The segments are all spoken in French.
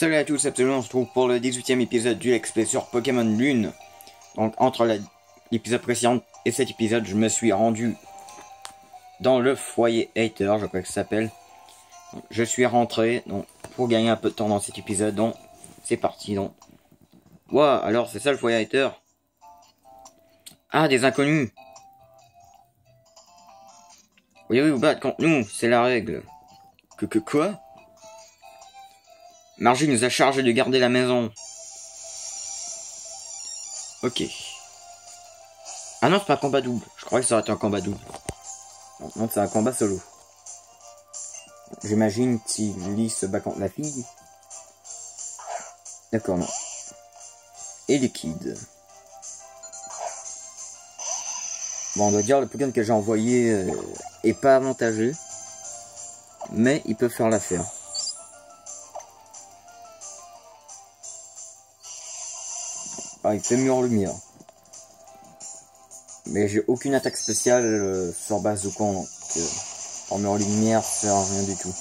Salut à tous, absolument, on se trouve pour le 18e épisode du Let's Play sur Pokémon Lune. Donc entre l'épisode précédent et cet épisode, je me suis rendu dans le foyer Hater, je crois que ça s'appelle. Je suis rentré donc, pour gagner un peu de temps dans cet épisode, donc c'est parti. Donc. Ouah, alors c'est ça le foyer Hater? Ah, des inconnus. Oui, vous battre contre nous, c'est la règle. Quoi? Margie nous a chargé de garder la maison. Ok. Ah non, c'est pas un combat double. Je croyais que ça aurait été un combat double. Non, c'est un combat solo. J'imagine Tilly se bat contre la fille. D'accord, non. Et Liquide. Bon, on doit dire le Pokémon que j'ai envoyé est pas avantageux. Mais il peut faire l'affaire. Ah, il fait mur lumière. Mais j'ai aucune attaque spéciale sur Bazookan, donc en mur lumière, ça sert à rien du tout.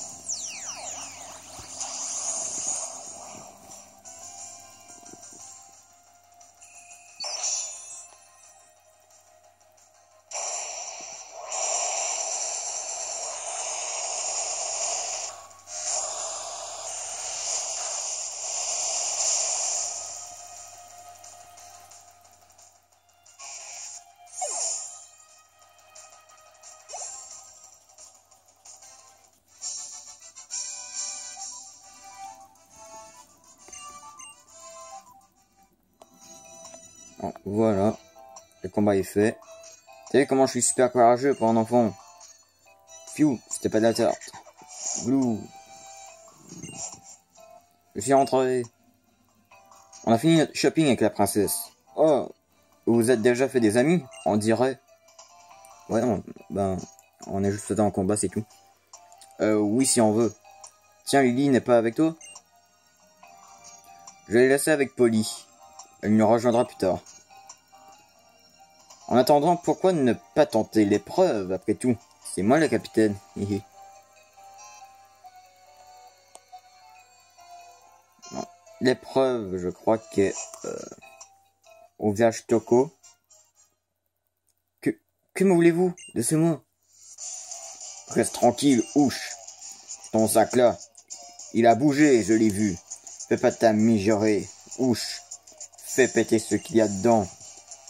Bon, voilà, le combat est fait. Vous savez comment je suis super courageux pour un enfant? Fiu, c'était pas de la tarte. Glou. Je suis rentré. On a fini notre shopping avec la princesse. Oh, vous vous êtes déjà fait des amis? On dirait. Ouais, on est juste dans un combat, c'est tout. Oui, si on veut. Tiens, Lily n'est pas avec toi? Je vais la laisser avec Polly. Elle nous rejoindra plus tard. En attendant, pourquoi ne pas tenter l'épreuve, après tout? C'est moi la capitaine. L'épreuve, je crois qu'est au village Toko. Que me voulez-vous? Laissez-moi. Reste tranquille, ouche. Ton sac là, il a bougé, je l'ai vu. Fais pas ta mijaurée, ouche. Fais péter ce qu'il y a dedans.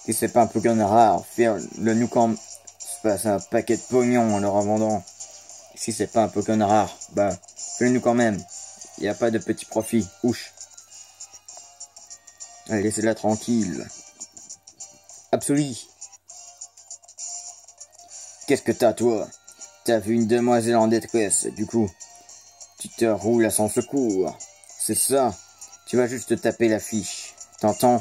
Si c'est pas un Pokémon rare, fais-le nous quand se passe un paquet de pognon en le revendant. Si c'est pas un Pokémon rare, bah, fais-le nous quand même. Y a pas de petit profit, ouche. Allez, laissez-la tranquille. Absolu. Qu'est-ce que t'as, toi? T'as vu une demoiselle en détresse, du coup. Tu te roules à son secours. C'est ça. Tu vas juste te taper la fiche. T'entends?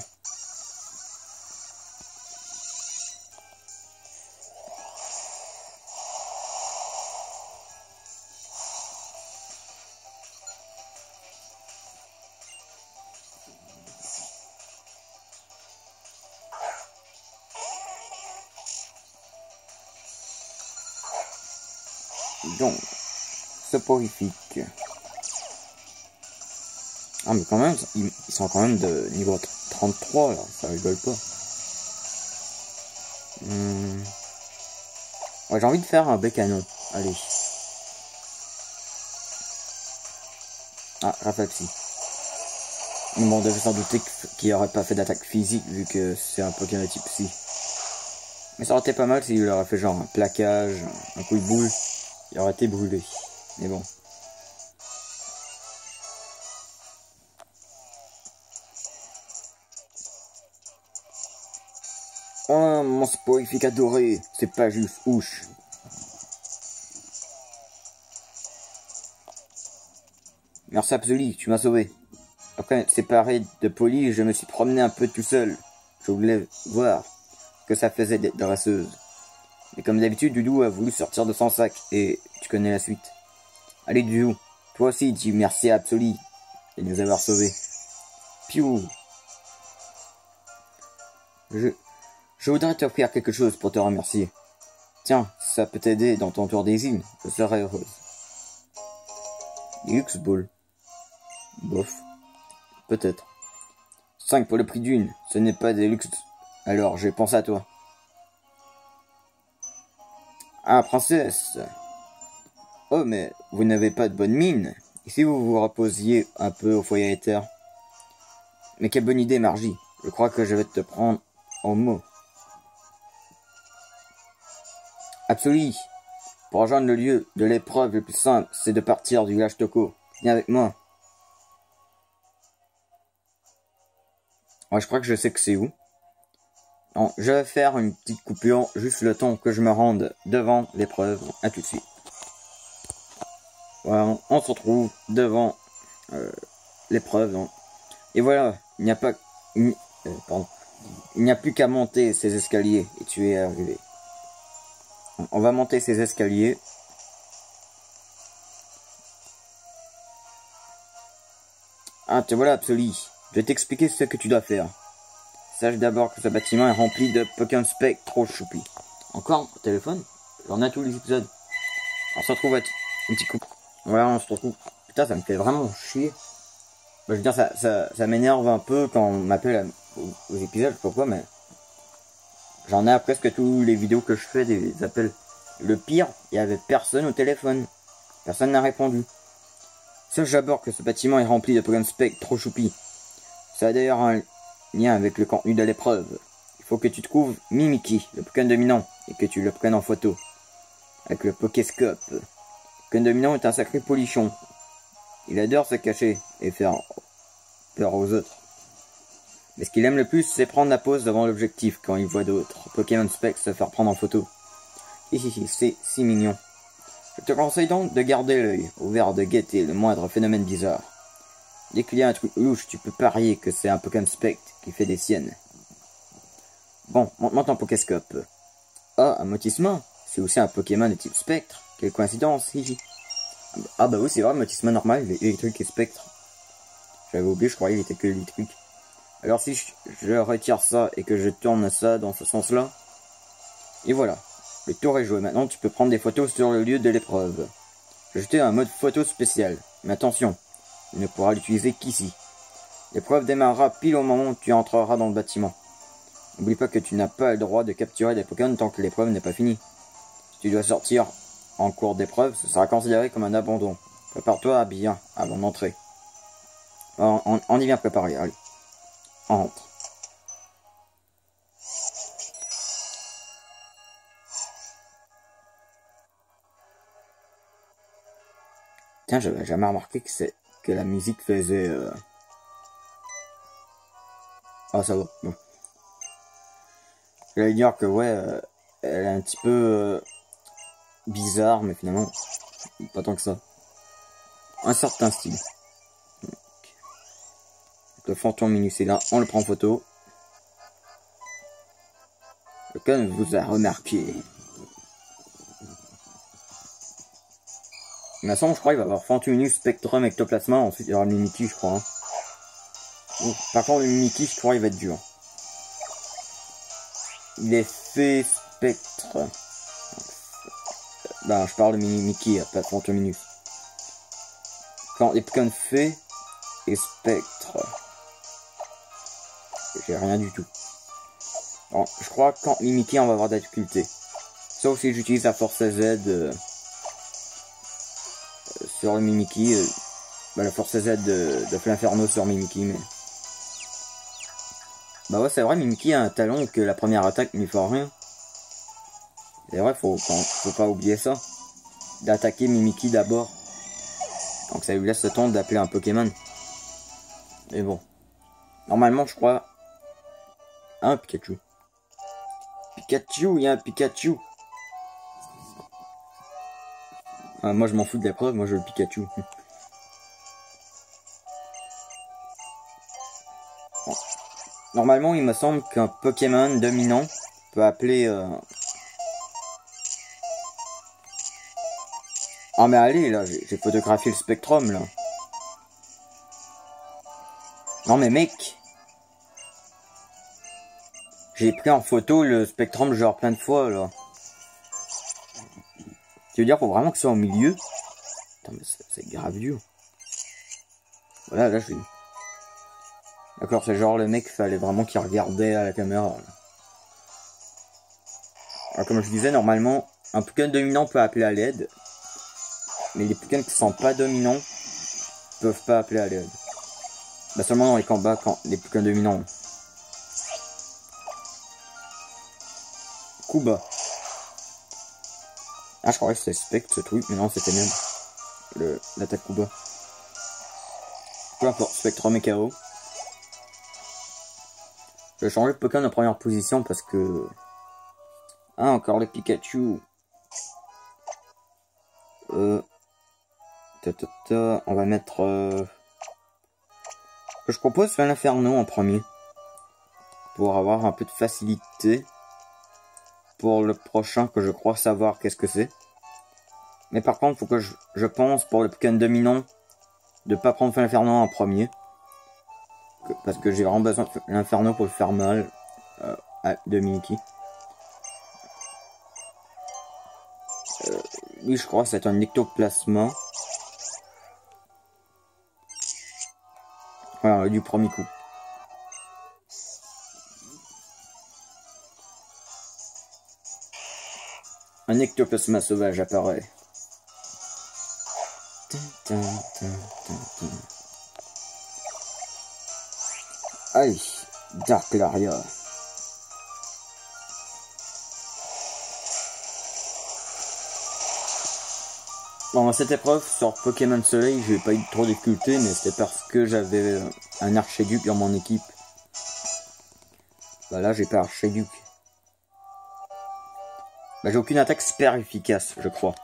Donc, soporifique. Ah mais quand même, ils sont quand même de niveau 33 là, ça rigole pas. Ouais, j'ai envie de faire un bécanon, allez. Ah, Rafaxi. Bon, on devait s'en douter qu'il aurait pas fait d'attaque physique vu que c'est un Pokémon type psy. Mais ça aurait été pas mal s'il aurait fait genre un plaquage, un coup de boule. Il aurait été brûlé. Mais bon. Oh, mon sporifique adoré. C'est pas juste ouche. Merci Absolu, tu m'as sauvé. Après être séparé de Polly, je me suis promené un peu tout seul. Je voulais voir ce que ça faisait d'être dresseuse. Mais comme d'habitude, Doudou a voulu sortir de son sac, et tu connais la suite. Allez Doudou, toi aussi dis merci à Absolu de nous avoir sauvés. Piou. Je voudrais t'offrir quelque chose pour te remercier. Tiens, si ça peut t'aider dans ton tour des îles, je serai heureuse. X-Ball. Bof. peut-être. 5 pour le prix d'une, ce n'est pas des luxes. Alors, j'ai pensé à toi. Ah, princesse. Oh, mais vous n'avez pas de bonne mine. Et si vous vous reposiez un peu au foyer éther? Mais quelle bonne idée, Margie. Je crois que je vais te prendre en mot. Absolument. Pour rejoindre le lieu de l'épreuve le plus simple, c'est de partir du village Toko. Viens avec moi. Ouais, je crois que je sais que c'est où. Non, je vais faire une petite coupure, juste le temps que je me rende devant l'épreuve. À tout de suite. Voilà, on se retrouve devant l'épreuve. Et voilà, il n'y a pas... pardon. Il n'y a plus qu'à monter ces escaliers et tu es arrivé. On va monter ces escaliers. Ah, te voilà, Absoli. Je vais t'expliquer ce que tu dois faire. Sache d'abord que ce bâtiment est rempli de Pokémon Spectre trop choupis. Encore au téléphone? J'en ai tous les épisodes. On se retrouve à un petit coup. Voilà, on se retrouve. Putain, ça me fait vraiment chier. Bah, je veux dire, ça m'énerve un peu quand on m'appelle aux épisodes, je sais pas pourquoi, mais... J'en ai à presque tous les vidéos que je fais, des appels. Le pire, il y avait personne au téléphone. Personne n'a répondu. Sache d'abord que ce bâtiment est rempli de Pokémon Spectre trop choupis. Ça a d'ailleurs un lien avec le contenu de l'épreuve. Il faut que tu trouves Mimikyu, le Pokémon dominant, et que tu le prennes en photo. Avec le Pokéscope. Le Pokémon dominant est un sacré polichon. Il adore se cacher et faire peur aux autres. Mais ce qu'il aime le plus, c'est prendre la pose devant l'objectif quand il voit d'autres Pokémon Spectre se faire prendre en photo. C'est si mignon. Je te conseille donc de garder l'œil ouvert de guetter le moindre phénomène bizarre. Dès qu'il y a un truc louche, tu peux parier que c'est un Pokémon Spectre qui fait des siennes. Bon, monte ton Pokéscope. Ah, un Motisma, c'est aussi un Pokémon de type Spectre. Quelle coïncidence, hihi. Ah bah oui, c'est vrai, Motisma normal, il est électrique et Spectre. J'avais oublié, je croyais qu'il était que électrique. Alors si je retire ça et que je tourne ça dans ce sens-là, et voilà, le tour est joué. Maintenant tu peux prendre des photos sur le lieu de l'épreuve. J'ai ajouté un mode photo spécial, mais attention, il ne pourra l'utiliser qu'ici. L'épreuve démarrera pile au moment où tu entreras dans le bâtiment. N'oublie pas que tu n'as pas le droit de capturer des Pokémon tant que l'épreuve n'est pas finie. Si tu dois sortir en cours d'épreuve, ce sera considéré comme un abandon. Prépare-toi à bien avant d'entrer. On y vient préparer, allez. Entre. Tiens, j'avais jamais remarqué que la musique faisait... Ah, ça va. Bon. J'allais dire que ouais, elle est un petit peu bizarre, mais finalement, pas tant que ça. Un certain style. Donc, le fantôme minus est là, on le prend en photo. Le con vous a remarqué. Mais je crois qu'il va y avoir Fantominus, Spectrum, Ectoplasma, ensuite il y aura le Mimikyu, je crois. Hein. Bon, par contre, le Mimikyu, je crois qu'il va être dur. Il est fait Spectre. Ben, je parle de Mimikyu, pas de Fantominus. Quand les Pokémon fait et Spectre. J'ai rien du tout. Bon, je crois que quand Mimikyu, on va avoir de la difficulté. Sauf si j'utilise la force Z sur le Mimikyu. Bah, la force Z de Flinferno sur Mimikyu, mais... Bah ouais, c'est vrai, Mimikyu a un talon que la première attaque ne lui fait rien. C'est vrai, faut pas oublier ça. D'attaquer Mimikyu d'abord. Donc ça lui laisse le temps d'appeler un Pokémon. Mais bon. Normalement, je crois... Un Pikachu. Pikachu, il y a un Pikachu. Ah, moi, je m'en fous de l'épreuve, moi, je veux le Pikachu. Bon. Normalement, il me semble qu'un Pokémon dominant peut appeler... Ah mais allez, là, j'ai photographié le Spectrum, là. Non mais mec, j'ai pris en photo le Spectrum genre plein de fois, là. Tu veux dire, faut vraiment que ce soit au milieu? Attends, mais c'est grave dur. Voilà, là, je vais... D'accord, c'est genre le mec, fallait vraiment qu'il regardait à la caméra. Alors, comme je disais, normalement, un Pokémon dominant peut appeler à l'aide. Mais les Pokémon qui sont pas dominants peuvent pas appeler à l'aide. Bah seulement dans les combats quand les Pokémon dominants. Coup bas. Ah, je croyais que c'était Spectre ce truc, mais non, c'était même l'attaque coup bas. Peu importe, Spectrum et KO. Je vais changer de Pokémon en première position parce que... Ah, encore le Pikachu. On va mettre... Je propose faire l'Inferno en premier. Pour avoir un peu de facilité. Pour le prochain que je crois savoir qu'est-ce que c'est. Mais par contre, faut que je pense pour le Pokémon dominant de pas prendre l'Inferno en premier. Parce que j'ai vraiment besoin de l'Inferno pour le faire mal à Dominique. Lui, je crois que c'est un ectoplasma. Voilà, du premier coup. Un ectoplasma sauvage apparaît. Aïe, Dark Laria. Bon, dans cette épreuve sur Pokémon Soleil, j'ai pas eu trop de difficultés, mais c'était parce que j'avais un Archiduc dans mon équipe. Bah là, j'ai pas Archiduc. Bah, j'ai aucune attaque super efficace, je crois.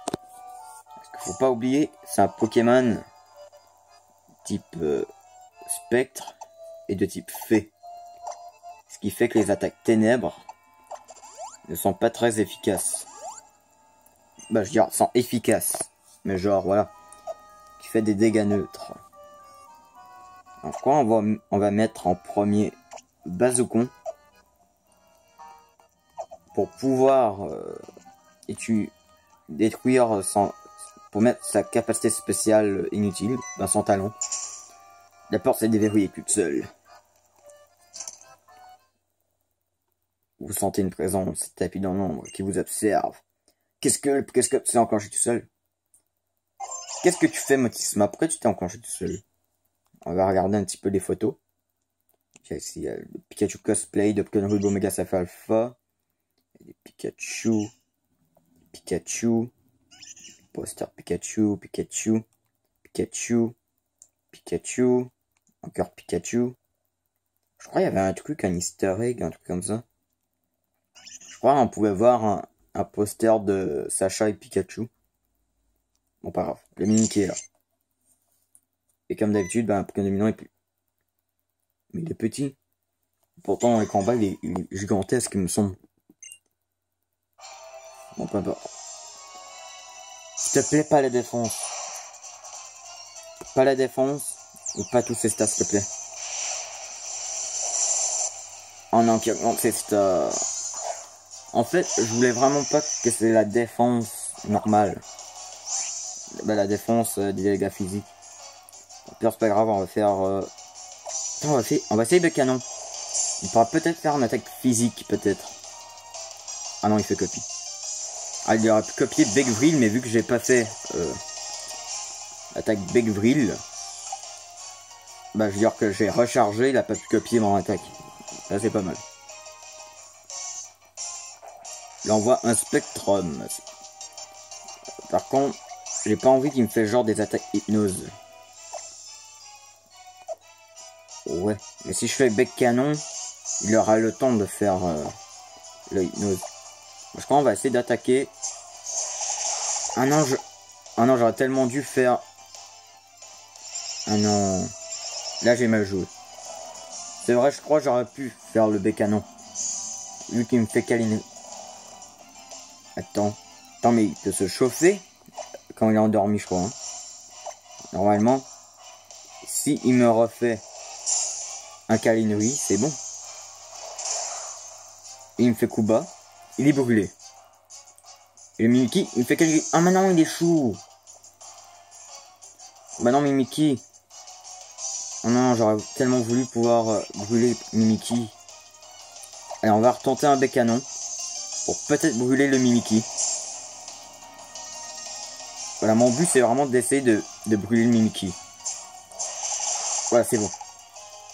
Parce qu'il faut pas oublier, c'est un Pokémon type Spectre et de type Fée. Ce qui fait que les attaques ténèbres ne sont pas très efficaces. Bah, je veux dire, sont efficaces. Mais genre, voilà. Qui fait des dégâts neutres. Alors, quoi, on va mettre en premier Bazookan. Pour pouvoir détruire pour mettre sa capacité spéciale inutile dans son talon. La porte s'est déverrouillée toute seule. Vous sentez une présence tapis dans l'ombre qui vous observe. Qu'est-ce que c'est enclenché tout seul? Qu'est-ce que tu fais, Motisma? Pourquoi tu t'es enclenché tout seul? On va regarder un petit peu les photos. Ici, il y a le Pikachu cosplay de Pokémon Ruby Omega Sapphire Alpha. Il y a des Pikachu, poster Pikachu, encore Pikachu. Je crois qu'il y avait un truc, un easter egg, un truc comme ça. Je crois qu'on pouvait voir un poster de Sacha et Pikachu. Bon, pas grave, le Miniqué est là. Et comme d'habitude, ben, Pokémon dominant est plus. Mais il est petit. Pourtant, dans les combats, il est gigantesque, il me semble. Bon, peu importe. S'il te plaît, pas la défense. Pas la défense. Ou pas tous ces stats, s'il te plaît. Oh non, qui augmente ces stats. En fait, je voulais vraiment pas que c'est la défense normale. Bah, la défense des dégâts physiques. Au pire, c'est pas grave, on va faire... on va essayer le canon. Il pourra peut-être faire une attaque physique, peut-être. Ah non, il fait copie. Ah, il aurait pu copier Beckvril, mais vu que j'ai pas fait l'attaque Beckvril, bah je veux dire que j'ai rechargé, il a pas pu copier mon attaque. Là, c'est pas mal. Là, on voit un Spectrum. Par contre, j'ai pas envie qu'il me fait genre des attaques hypnose. Ouais, mais si je fais bec canon, il aura le temps de faire le hypnose. Je crois qu'on va essayer d'attaquer. Ah non, j'aurais tellement dû faire... Ah non. Là, j'ai mal joué. C'est vrai, je crois que j'aurais pu faire le bec canon. Vu qu'il me fait câliner. Attends, mais il peut se chauffer quand il est endormi, je crois. Hein. Normalement, si il me refait un câlinerie, c'est bon. Il me fait coup bas, il est brûlé. Et le Mimikyu, il me fait câlinerie. Ah, maintenant il est chou. Bah non, Mimikyu. Oh non, j'aurais tellement voulu pouvoir brûler Mimikyu. Allez, on va retenter un bec canon pour peut-être brûler le Mimikyu. Voilà, mon but c'est vraiment d'essayer de brûler le Mimikyu. Voilà, c'est bon.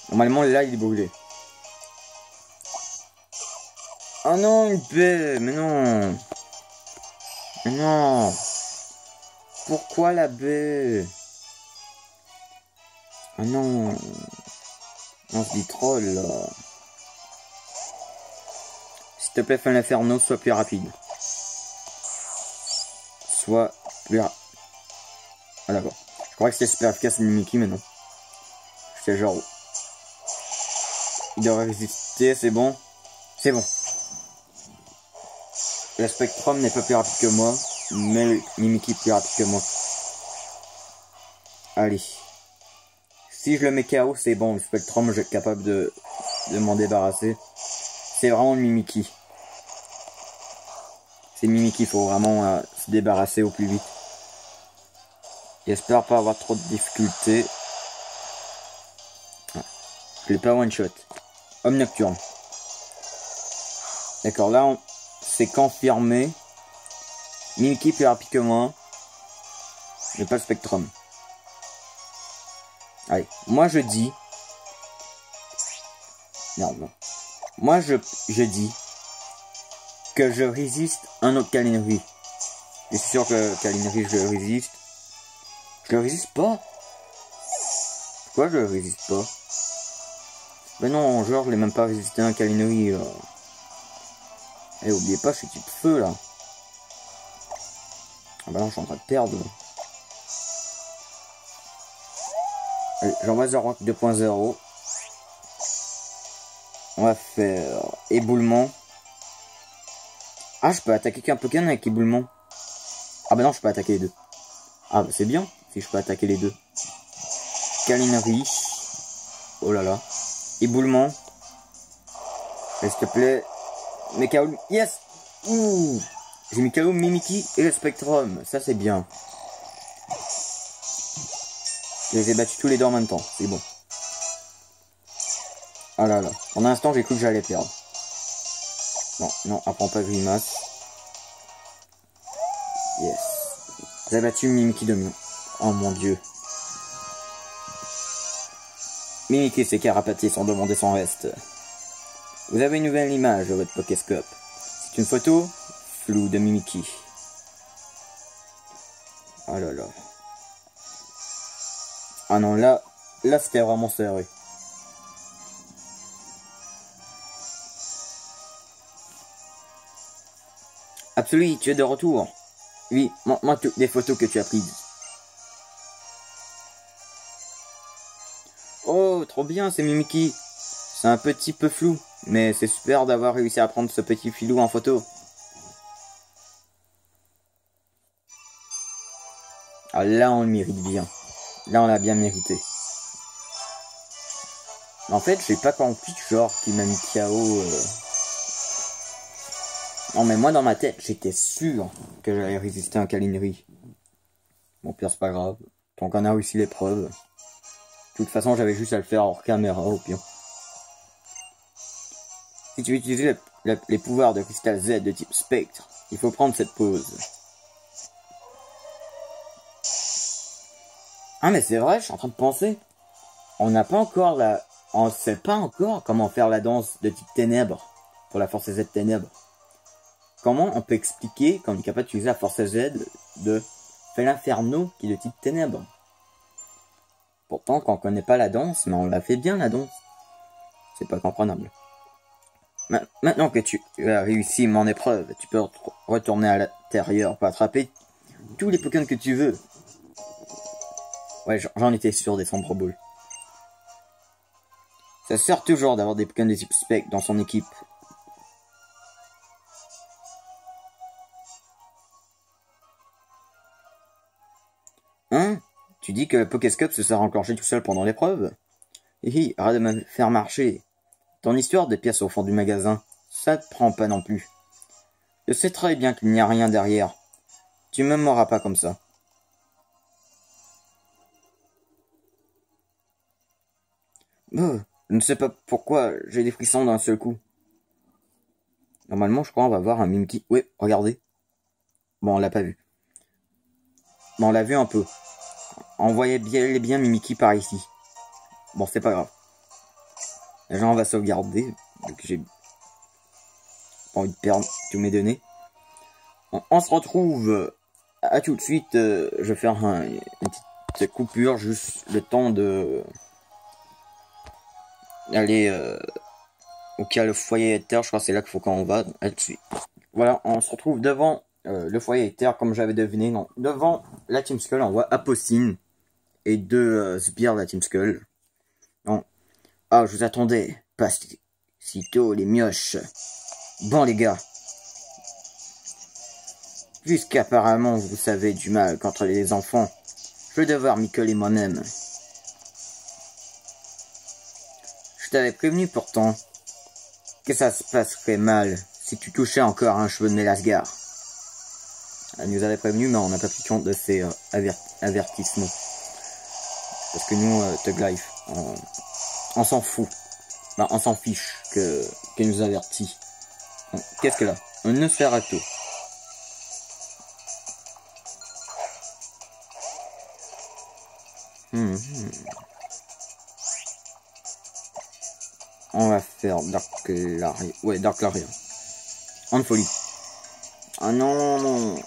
Normalement là il est brûlé. Oh non, une baie, mais non. Mais non. Pourquoi la baie? Ah non. On se dit troll là. S'il te plaît, fais l'inferno, sois plus rapide. Sois plus rapide. Ah d'accord. Je crois que c'était super efficace le Mimikyu, mais non. J'étais genre... Il devrait résister, c'est bon. C'est bon. Le Spectrum n'est pas plus rapide que moi, mais le Mimikyu est plus rapide que moi. Allez. Si je le mets KO, c'est bon. Le Spectrum, je vais être capable de m'en débarrasser. C'est vraiment le Mimikyu. C'est le Mimikyu, il faut vraiment se débarrasser au plus vite. J'espère pas avoir trop de difficultés. Je l'ai pas one shot. Homme nocturne. D'accord, là c'est confirmé. Mimikyu plus rapide que moi. J'ai pas le Spectrum. Allez, moi je dis. Non, non. Moi je dis que je résiste un autre Kalinri. Je suis sûr que Kalinri je le résiste. Je le résiste pas. Pourquoi je le résiste pas? Ben non, genre je l'ai même pas résisté à un Kalinri. Eh, oubliez pas, je suis type feu là. Ah bah non, je suis en train de perdre. Allez, j'envoie Zorok 2.0. On va faire éboulement. Ah, je peux attaquer qu'un Pokémon avec éboulement. Ah bah non, je peux attaquer les deux. Ah bah c'est bien si je peux attaquer les deux. Kalinri. Oh là là. Éboulement. S'il te plaît. Mais KO. Yes. Ouh. J'ai mis KO Mimikyu et le Spectrum. Ça c'est bien. Je les ai battus tous les deux en même temps. C'est bon. Ah là là. En un instant j'ai cru que j'allais perdre. Non, non, apprends pas grimace. Yes. J'ai battu Mimikyu de mieux. Oh mon dieu. Mimikyu s'est carapaté sans demander son reste. Vous avez une nouvelle image de votre Pokéscope. C'est une photo floue de Mimikyu. Oh là là. Ah non, là c'était vraiment serré. Absolument, tu es de retour. Oui, montre-moi toutes les photos que tu as prises. Oh, trop bien, c'est Mimikyu. C'est un petit peu flou, mais c'est super d'avoir réussi à prendre ce petit filou en photo. Ah, là, on le mérite bien. Là, on l'a bien mérité. En fait, j'ai pas compris, genre, qu'il m'a mis KO. Non, mais moi, dans ma tête, j'étais sûr que j'allais résister à un Kalinri. Bon, pire, c'est pas grave. Tant qu'on a réussi l'épreuve. De toute façon, j'avais juste à le faire hors caméra, au pire. Si tu veux utiliser les pouvoirs de cristal Z de type spectre, il faut prendre cette pause. Ah, mais c'est vrai, je suis en train de penser. On n'a pas encore on sait pas encore comment faire la danse de type ténèbres. Pour la force Z ténèbres. Comment on peut expliquer qu'on est capable d'utiliser la force Z de fait l'inferno qui est de type ténèbres? Pourtant, quand on connaît pas la danse, mais on la fait bien la danse. C'est pas comprenable. Maintenant que tu as réussi mon épreuve, tu peux retourner à l'intérieur pour attraper tous les Pokémon que tu veux. Ouais, j'en étais sûr des Sombres Boules. Ça sert toujours d'avoir des Pokémon de type spec dans son équipe. Hein? Tu dis que le Pokéscope se sera enclenché tout seul pendant l'épreuve? Hihi, arrête de me faire marcher. Ton histoire des pièces au fond du magasin, ça te prend pas non plus. Je sais très bien qu'il n'y a rien derrière. Tu me morras pas comme ça. Je ne sais pas pourquoi j'ai des frissons d'un seul coup. Normalement, je crois on va voir un Mimikyu. Oui, regardez. Bon, on l'a pas vu. Bon, on l'a vu un peu. On voyait bien Mimikyu par ici. Bon, c'est pas grave. Là, on va sauvegarder. Donc, j'ai pas envie de perdre tous mes données. On se retrouve à tout de suite. Je vais faire une petite coupure, juste le temps de aller au cas le foyer Ether. Je crois que c'est là qu'il faut qu'on va. À tout de suite. Voilà, on se retrouve devant le foyer Ether, comme j'avais deviné. Non, devant la Team Skull, on voit Apostine et deux sbires de la Team Skull. Non. Ah, je vous attendais. Pas sitôt les mioches. Bon les gars. Puisqu'apparemment vous savez du mal contre les enfants, je vais devoir m'y coller moi-même. Je t'avais prévenu pourtant que ça se passerait mal si tu touchais encore un cheveu de Mélasgar. Elle nous avait prévenu, mais on n'a pas pris compte de ces avertissements. Parce que nous, Thug Life, on s'en fout. Ben, on s'en fiche qu'elle nous avertit. Qu'est-ce que là? Un Nosferatu. On va faire Dark Laria. Ouais, Dark Laria. En folie. Ah non, non.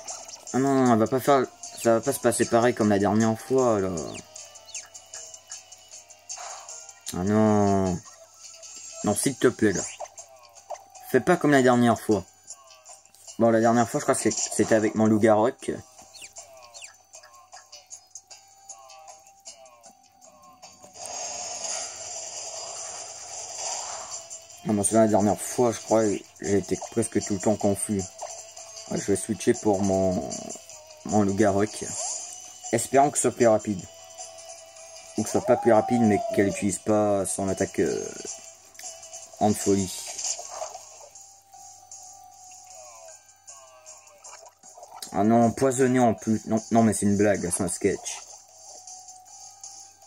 Ah non, elle va pas faire. Ça va pas se passer pareil comme la dernière fois, là. Ah non. Non, s'il te plaît, là. Fais pas comme la dernière fois. Bon, la dernière fois, je crois que c'était avec mon loup-garok. Non, mais c'est la dernière fois, je crois, j'ai été presque tout le temps confus. Ouais, je vais switcher pour mon loup-garok. Espérant que ce soit plus rapide. Ou que ce soit pas plus rapide, mais qu'elle utilise pas son attaque en folie. Ah non, empoisonné en plus. Non, non mais c'est une blague, c'est un sketch.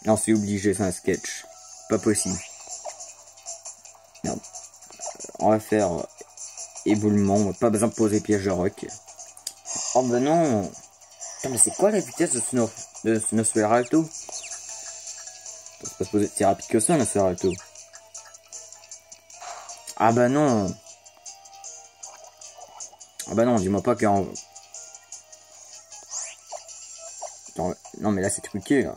Non, c'est obligé, c'est un sketch. Pas possible. Merde. On va faire éboulement, pas besoin de poser piège de rock. Oh bah non. Putain, mais c'est quoi la vitesse de Nosferatu? C'est pas supposé être si rapide que ça, Nosferatu. Ah bah non. Ah bah non, dis-moi pas qu'en... Non mais là c'est truqué là.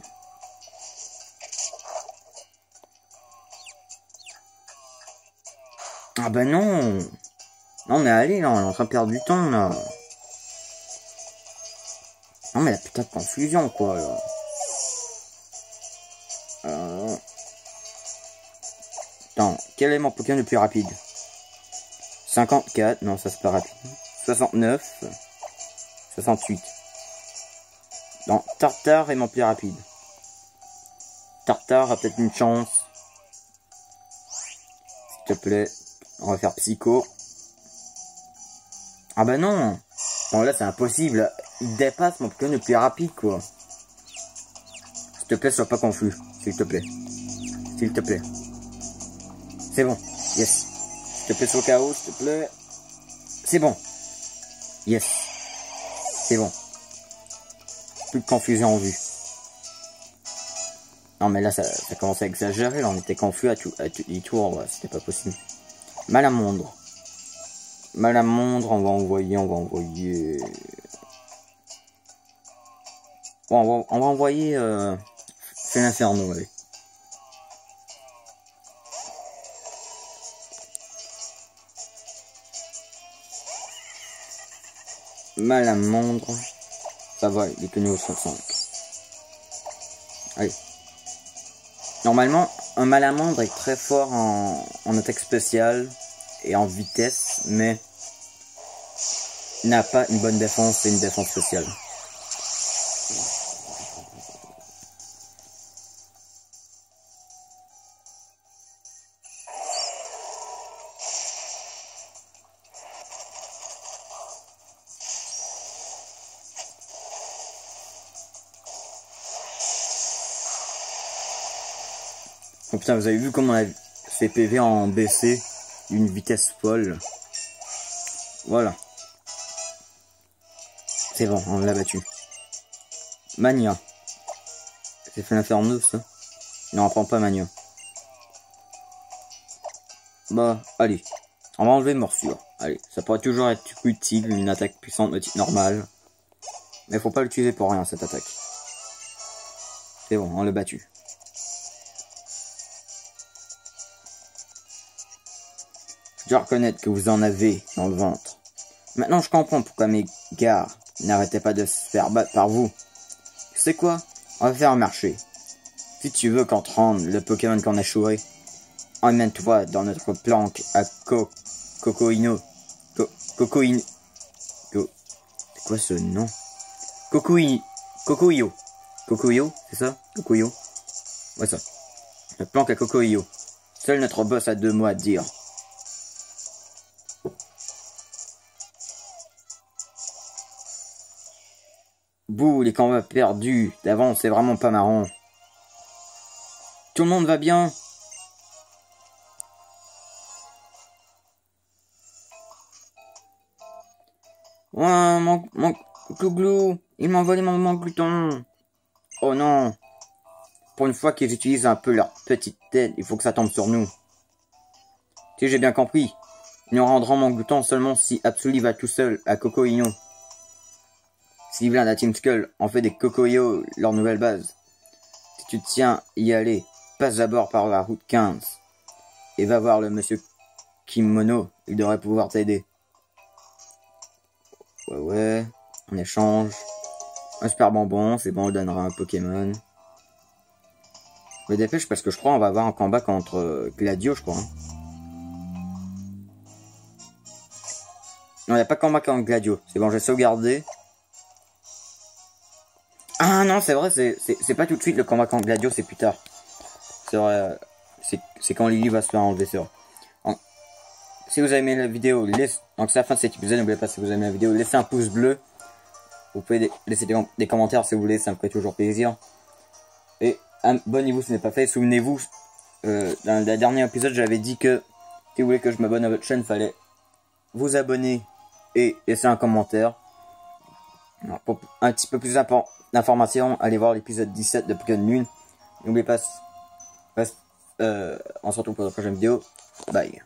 Ah bah non. Non mais allez là, on est en train de perdre du temps là. Non mais la putain de confusion quoi là. Attends, quel est mon Pokémon le plus rapide? 54, non ça c'est pas rapide. 69, 68. Non, Tartare est mon plus rapide. Tartare a peut-être une chance. S'il te plaît, on va faire Psycho. Ah bah non. Non là c'est impossible. Il dépasse mon Pokémon le plus rapide quoi. S'il te plaît, sois pas confus. S'il te plaît. S'il te plaît. C'est bon. Yes. S'il te plaît, sois KO, s'il te plaît. C'est bon. Yes. C'est bon. Plus de confusion en vue. Non mais là ça commence à exagérer. Là on était confus à tous les tours. Ouais, c'était pas possible. Malamondre. Malamondre, on va envoyer. Bon, on va envoyer Fais l'Inferno, allez. Malamondre. Ça va, il est tenu au 65. Allez. Normalement, un Malamondre est très fort en attaque spéciale et en vitesse, mais n'a pas une bonne défense et une défense spéciale. Oh putain, vous avez vu comment on a fait PV en BC, une vitesse folle. Voilà. C'est bon, on l'a battu. Mania. C'est fait l'inferno ça. Non, on prend pas Mania. Bah, allez. On va enlever morsure. Allez, ça pourrait toujours être utile, une attaque puissante de type normal. Mais faut pas l'utiliser pour rien cette attaque. C'est bon, on l'a battu. Je dois reconnaître que vous en avez dans le ventre. Maintenant je comprends pourquoi mes gars n'arrêtaient pas de se faire battre par vous. Tu sais quoi? On va faire un marché. Si tu veux qu'on te rende le Pokémon qu'on a échoué, emmène-toi dans notre planque à Cocoino. Cocoino. C'est quoi ce nom? Cocoio. Cocoio, c'est ça? Cocoio. Ouais, ça. Le planque à Cocoio. Seul notre boss a 2 mots à dire. Bouh, les combats perdus. D'avant, c'est vraiment pas marrant. Tout le monde va bien? Ouais, mon Glouglou, il m'a volé mon glouton. Oh non. Pour une fois qu'ils utilisent un peu leur petite tête, il faut que ça tombe sur nous. Si j'ai bien compris, ils nous rendront mon glouton seulement si Absoli va tout seul à Cocoino. Si Yvelin de la Team Skull en fait des Cocoyo leur nouvelle base. Si tu tiens y aller, passe d'abord par la route 15 et va voir le monsieur Kimono, il devrait pouvoir t'aider. Ouais, on échange. Un super bonbon, c'est bon, on donnera un Pokémon. Je me dépêche parce que je crois on va avoir un combat contre Gladio, je crois. Hein. Non, il n'y a pas de combat contre Gladio. C'est bon, j'ai sauvegardé. Ah non, c'est vrai, c'est pas tout de suite le combat contre Gladio, c'est plus tard. C'est vrai, c'est quand Lily va se faire enlever, c'est vrai. Donc, si vous avez aimé la vidéo, donc c'est la fin de cet épisode, n'oubliez pas, si vous avez aimé la vidéo, laissez un pouce bleu. Vous pouvez laisser des commentaires si vous voulez, ça me ferait toujours plaisir. Et abonnez-vous si ce n'est pas fait. Souvenez-vous, dans le dernier épisode, j'avais dit que si vous voulez que je m'abonne à votre chaîne, fallait vous abonner et laisser un commentaire. Alors, pour un petit peu plus d'informations, allez voir l'épisode 17 de Pokémon Lune. N'oubliez pas, on se retrouve pour la prochaine vidéo. Bye.